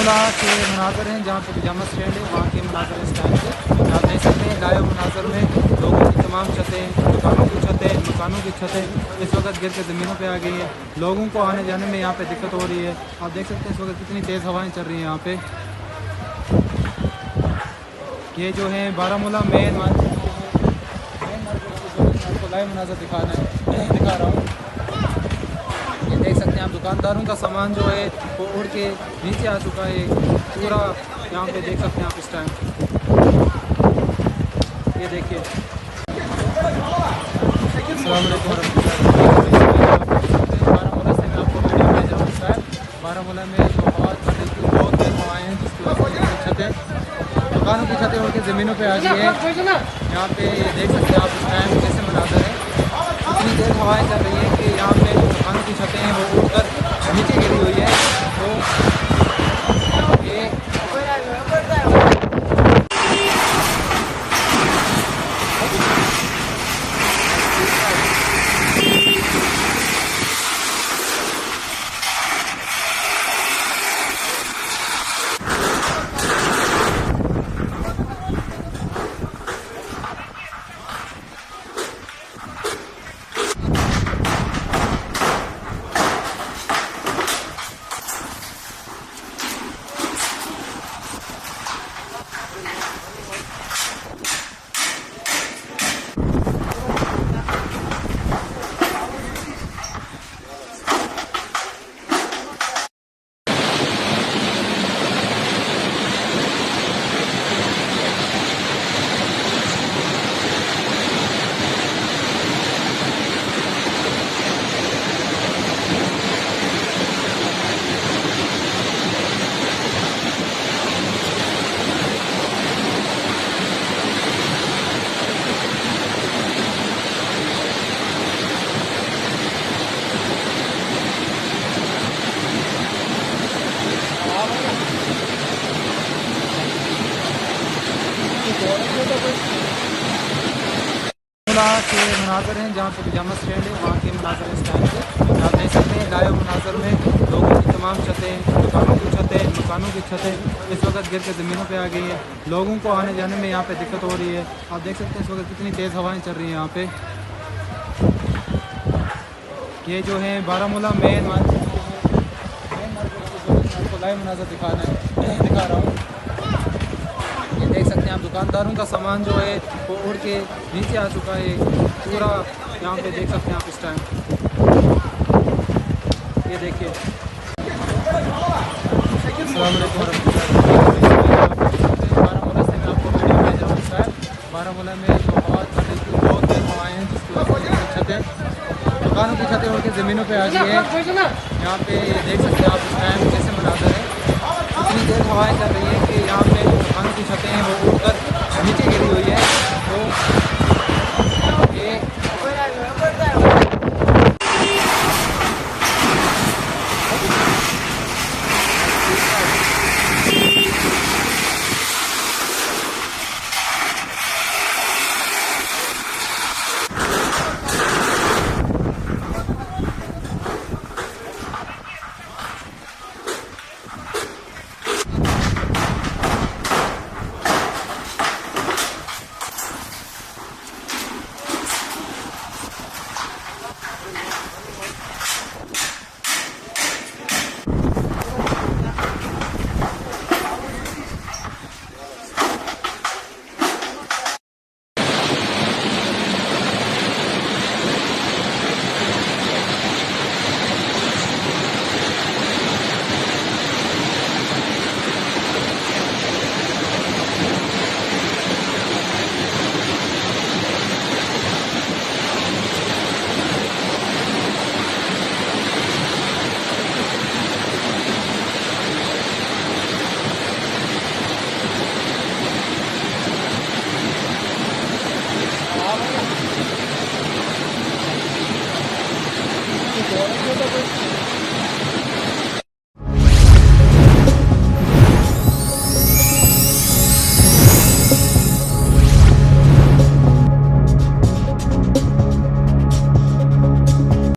बारामूला के मनाज़र हैं जहाँ पे जामा स्टैंड है, वहाँ के मनाज़र इस टाइम से आप देख सकते हैं। लाइव मनाज़र में लोगों की तमाम छतें, दुकानों की छतें, मकानों की छतें इस वक्त गिर के ज़मीनों पे आ गई हैं। लोगों को आने जाने में यहाँ पे दिक्कत हो रही है। आप देख सकते हैं इस वक्त कितनी तेज़ हवाएँ चल रही हैं यहाँ पे। ये जो है बारामूला मेन मार्केट आपको लाइव मनाज़र दिखा रहा हूँ। ये देख सकते हैं आप, दुकानदारों का सामान जो है वो उड़ के नीचे आ चुका है पूरा। यहाँ पे देख सकते हैं आप इस टाइम, ये देखिए। बारामूला से मैं आपको वीडियो भेज रहा हूँ। बारामूला में बहुत तेज हवाएँ हैं जिसकी वजह से छतें, दुकानों की छतें उड़ के ज़मीनों पे आ गई है। यहाँ पे ये देख सकते हैं आप इस टाइम कैसे मनाज़र है। इतनी तेज़ हवाएँ चल रही हैं कि यहाँ पे जो दुकानों की छतें हैं वो उड़कर नीचे गिरी हुई है। तो ये बारामूला के मनाज़र हैं जहाँ पे जामा स्टैंड है, वहाँ के मनाज़र इस टाइम से आप देख सकते हैं। लाइव मनाज़र में लोगों की तमाम छतें, दुकानों की छतें, मकानों की छतें इस वक्त गिर के ज़मीनों पे आ गई हैं। लोगों को आने जाने में यहाँ पे दिक्कत हो रही है। आप देख सकते हैं इस वक्त कितनी तेज़ हवाएँ चल रही हैं यहाँ पे। ये जो है बारामूला मेन मार्केट आपको लाइव मनाज़र दिखा रहा हूँ। ये देख सकते हैं आप, दुकानदारों का सामान जो है वो उड़ के नीचे आ चुका है पूरा। यहाँ पे देख सकते हैं आप इस टाइम, ये देखिए। बारामूला से मैं आपको वीडियो भेज रहा हूँ। बारामूला में बहुत तेज हवाएँ हैं जिसकी वजह से छतें, दुकानों की छतें उड़ के ज़मीनों पे आ गई है। यहाँ पे ये देख सकते हैं आप इस टाइम कैसे मनाज़र है। इतनी तेज़ हवाएँ चल रही हैं कि यहाँ पे जो दुकानों की छतें हैं वो उड़कर नीचे गिरी हुई है। तो ये agora,